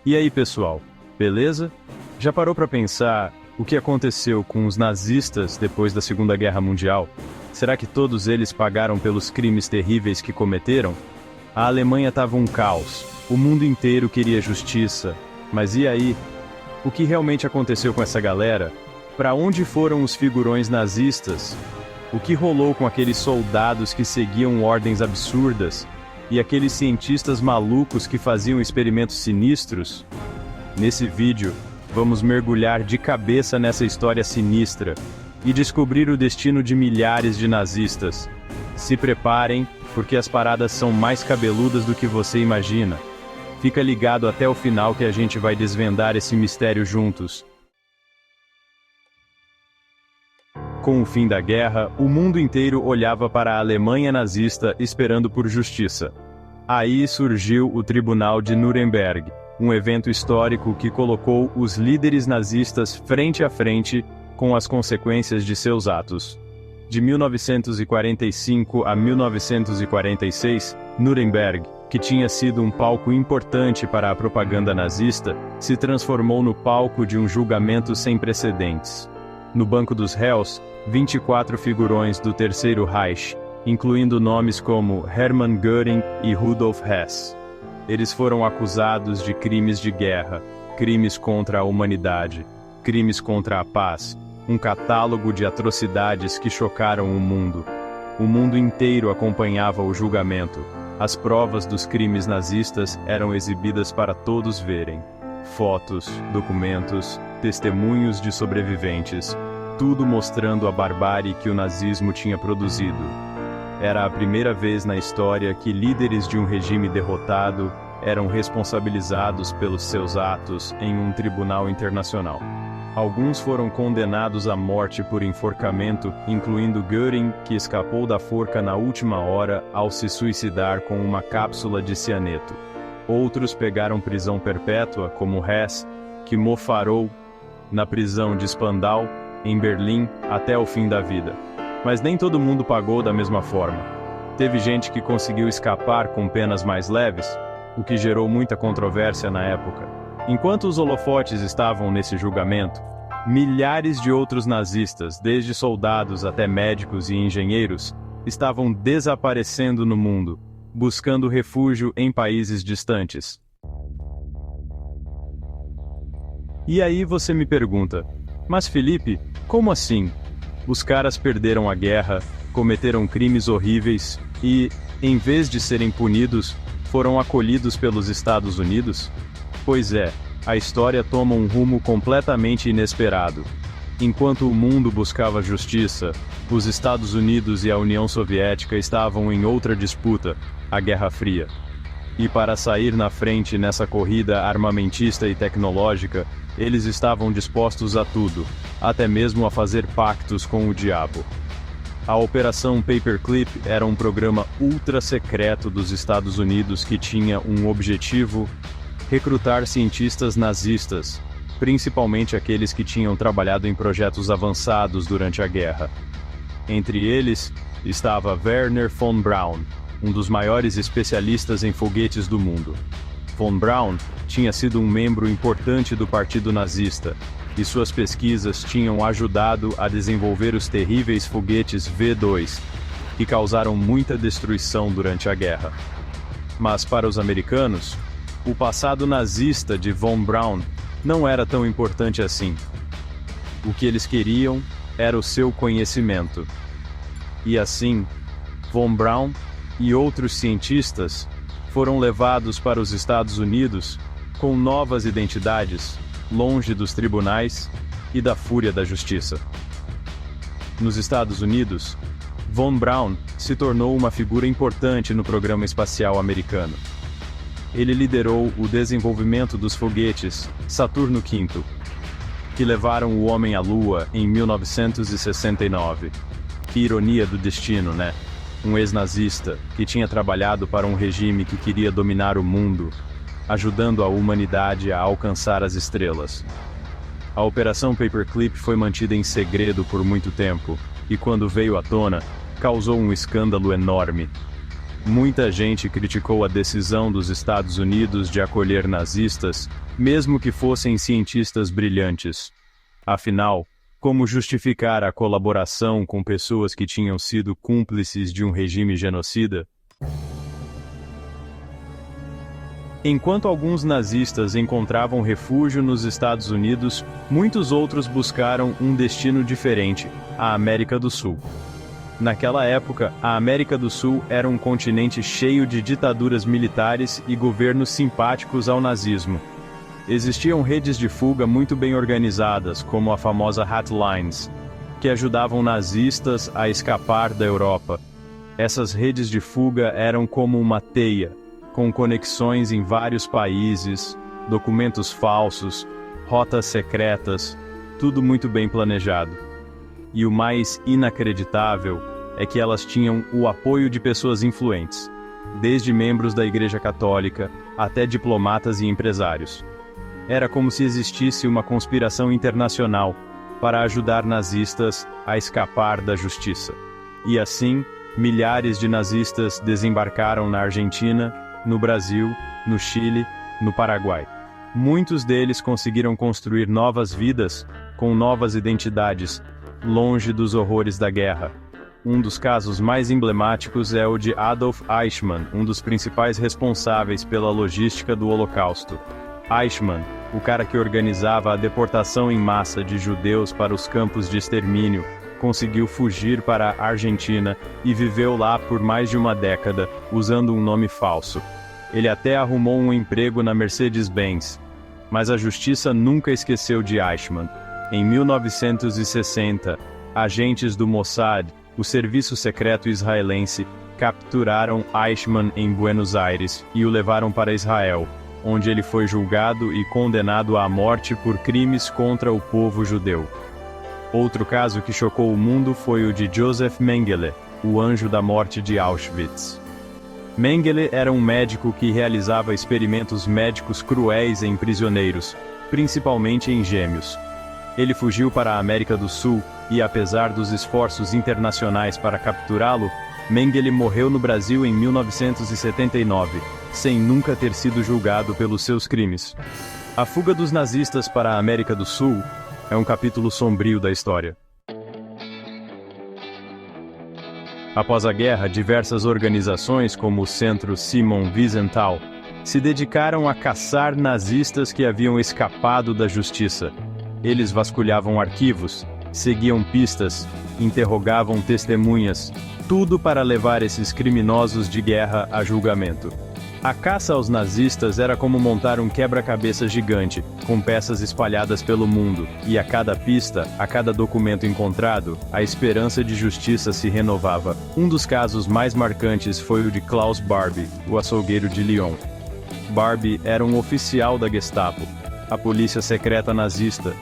E aí, pessoal, beleza? Já parou para pensar o que aconteceu com os nazistas depois da Segunda Guerra Mundial? Será que todos eles pagaram pelos crimes terríveis que cometeram? A Alemanha estava um caos, o mundo inteiro queria justiça, mas e aí? O que realmente aconteceu com essa galera? Para onde foram os figurões nazistas? O que rolou com aqueles soldados que seguiam ordens absurdas? E aqueles cientistas malucos que faziam experimentos sinistros? Nesse vídeo, vamos mergulhar de cabeça nessa história sinistra e descobrir o destino de milhares de nazistas. Se preparem, porque as paradas são mais cabeludas do que você imagina. Fica ligado até o final que a gente vai desvendar esse mistério juntos. Com o fim da guerra, o mundo inteiro olhava para a Alemanha nazista esperando por justiça. Aí surgiu o Tribunal de Nuremberg, um evento histórico que colocou os líderes nazistas frente a frente com as consequências de seus atos. De 1945 a 1946, Nuremberg, que tinha sido um palco importante para a propaganda nazista, se transformou no palco de um julgamento sem precedentes. No banco dos réus, 24 figurões do Terceiro Reich, incluindo nomes como Hermann Göring e Rudolf Hess. Eles foram acusados de crimes de guerra, crimes contra a humanidade, crimes contra a paz, um catálogo de atrocidades que chocaram o mundo. O mundo inteiro acompanhava o julgamento. As provas dos crimes nazistas eram exibidas para todos verem. Fotos, documentos, testemunhos de sobreviventes, tudo mostrando a barbárie que o nazismo tinha produzido. Era a primeira vez na história que líderes de um regime derrotado eram responsabilizados pelos seus atos em um tribunal internacional. Alguns foram condenados à morte por enforcamento, incluindo Göring, que escapou da forca na última hora ao se suicidar com uma cápsula de cianeto. Outros pegaram prisão perpétua, como Hess, que mofarou na prisão de Spandau, em Berlim, até o fim da vida. Mas nem todo mundo pagou da mesma forma. Teve gente que conseguiu escapar com penas mais leves, o que gerou muita controvérsia na época. Enquanto os holofotes estavam nesse julgamento, milhares de outros nazistas, desde soldados até médicos e engenheiros, estavam desaparecendo no mundo, buscando refúgio em países distantes. E aí você me pergunta, mas Felipe, como assim? Os caras perderam a guerra, cometeram crimes horríveis e, em vez de serem punidos, foram acolhidos pelos Estados Unidos? Pois é, a história toma um rumo completamente inesperado. Enquanto o mundo buscava justiça, os Estados Unidos e a União Soviética estavam em outra disputa, a Guerra Fria. E para sair na frente nessa corrida armamentista e tecnológica, eles estavam dispostos a tudo, até mesmo a fazer pactos com o diabo. A Operação Paperclip era um programa ultra-secreto dos Estados Unidos que tinha um objetivo: recrutar cientistas nazistas, principalmente aqueles que tinham trabalhado em projetos avançados durante a guerra. Entre eles, estava Wernher von Braun, um dos maiores especialistas em foguetes do mundo. Von Braun tinha sido um membro importante do Partido Nazista, e suas pesquisas tinham ajudado a desenvolver os terríveis foguetes V-2, que causaram muita destruição durante a guerra. Mas para os americanos, o passado nazista de Von Braun não era tão importante assim. O que eles queriam era o seu conhecimento. E assim, Von Braun e outros cientistas foram levados para os Estados Unidos com novas identidades, longe dos tribunais e da fúria da justiça. Nos Estados Unidos, Von Braun se tornou uma figura importante no programa espacial americano. Ele liderou o desenvolvimento dos foguetes Saturno V, que levaram o homem à Lua em 1969. Que ironia do destino, né? Um ex-nazista que tinha trabalhado para um regime que queria dominar o mundo, ajudando a humanidade a alcançar as estrelas. A Operação Paperclip foi mantida em segredo por muito tempo, e quando veio à tona, causou um escândalo enorme. Muita gente criticou a decisão dos Estados Unidos de acolher nazistas, mesmo que fossem cientistas brilhantes. Afinal, como justificar a colaboração com pessoas que tinham sido cúmplices de um regime genocida? Enquanto alguns nazistas encontravam refúgio nos Estados Unidos, muitos outros buscaram um destino diferente, a América do Sul. Naquela época, a América do Sul era um continente cheio de ditaduras militares e governos simpáticos ao nazismo. Existiam redes de fuga muito bem organizadas, como a famosa Hotlines, que ajudavam nazistas a escapar da Europa. Essas redes de fuga eram como uma teia, com conexões em vários países, documentos falsos, rotas secretas, tudo muito bem planejado. E o mais inacreditável é que elas tinham o apoio de pessoas influentes, desde membros da Igreja Católica até diplomatas e empresários. Era como se existisse uma conspiração internacional para ajudar nazistas a escapar da justiça. E assim, milhares de nazistas desembarcaram na Argentina, no Brasil, no Chile, no Paraguai. Muitos deles conseguiram construir novas vidas, com novas identidades, longe dos horrores da guerra. Um dos casos mais emblemáticos é o de Adolf Eichmann, um dos principais responsáveis pela logística do Holocausto. Eichmann, o cara que organizava a deportação em massa de judeus para os campos de extermínio, conseguiu fugir para a Argentina e viveu lá por mais de uma década, usando um nome falso. Ele até arrumou um emprego na Mercedes-Benz. Mas a justiça nunca esqueceu de Eichmann. Em 1960, agentes do Mossad, o serviço secreto israelense, capturaram Eichmann em Buenos Aires e o levaram para Israel, onde ele foi julgado e condenado à morte por crimes contra o povo judeu. Outro caso que chocou o mundo foi o de Josef Mengele, o anjo da morte de Auschwitz. Mengele era um médico que realizava experimentos médicos cruéis em prisioneiros, principalmente em gêmeos. Ele fugiu para a América do Sul e, apesar dos esforços internacionais para capturá-lo, Mengele morreu no Brasil em 1979, sem nunca ter sido julgado pelos seus crimes. A fuga dos nazistas para a América do Sul é um capítulo sombrio da história. Após a guerra, diversas organizações, como o Centro Simon Wiesenthal, se dedicaram a caçar nazistas que haviam escapado da justiça. Eles vasculhavam arquivos, seguiam pistas, interrogavam testemunhas, tudo para levar esses criminosos de guerra a julgamento. A caça aos nazistas era como montar um quebra-cabeça gigante, com peças espalhadas pelo mundo, e a cada pista, a cada documento encontrado, a esperança de justiça se renovava. Um dos casos mais marcantes foi o de Klaus Barbie, o açougueiro de Lyon. Barbie era um oficial da Gestapo, a polícia secreta nazista,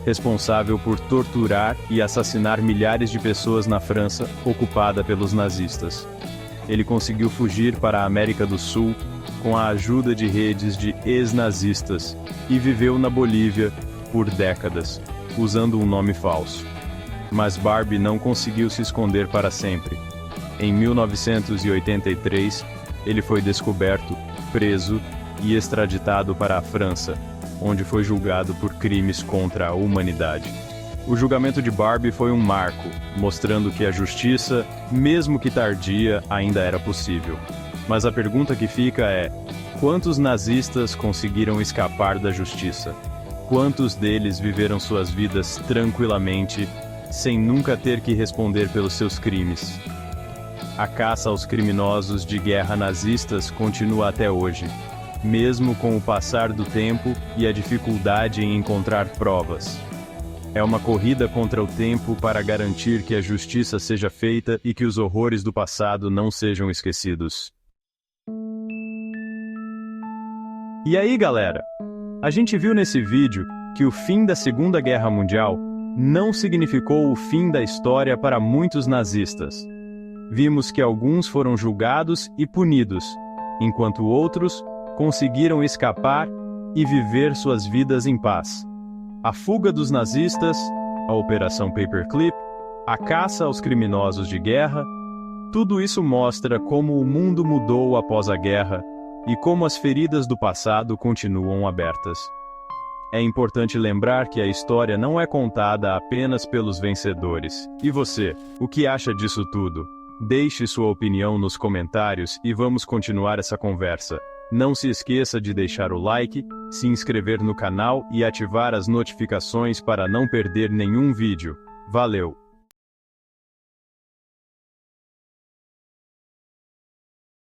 responsável por torturar e assassinar milhares de pessoas na França, ocupada pelos nazistas. Ele conseguiu fugir para a América do Sul com a ajuda de redes de ex-nazistas e viveu na Bolívia por décadas, usando um nome falso. Mas Barbie não conseguiu se esconder para sempre. Em 1983, ele foi descoberto, preso e extraditado para a França, onde foi julgado por crimes contra a humanidade. O julgamento de Barbie foi um marco, mostrando que a justiça, mesmo que tardia, ainda era possível. Mas a pergunta que fica é: quantos nazistas conseguiram escapar da justiça? Quantos deles viveram suas vidas tranquilamente, sem nunca ter que responder pelos seus crimes? A caça aos criminosos de guerra nazistas continua até hoje, mesmo com o passar do tempo e a dificuldade em encontrar provas. É uma corrida contra o tempo para garantir que a justiça seja feita e que os horrores do passado não sejam esquecidos. E aí, galera? A gente viu nesse vídeo que o fim da Segunda Guerra Mundial não significou o fim da história para muitos nazistas. Vimos que alguns foram julgados e punidos, enquanto outros conseguiram escapar e viver suas vidas em paz. A fuga dos nazistas, a Operação Paperclip, a caça aos criminosos de guerra, Tudo isso mostra como o mundo mudou após a guerra e como as feridas do passado continuam abertas. É importante lembrar que a história não é contada apenas pelos vencedores. E você, o que acha disso tudo? Deixe sua opinião nos comentários e vamos continuar essa conversa. Não se esqueça de deixar o like, se inscrever no canal e ativar as notificações para não perder nenhum vídeo. Valeu!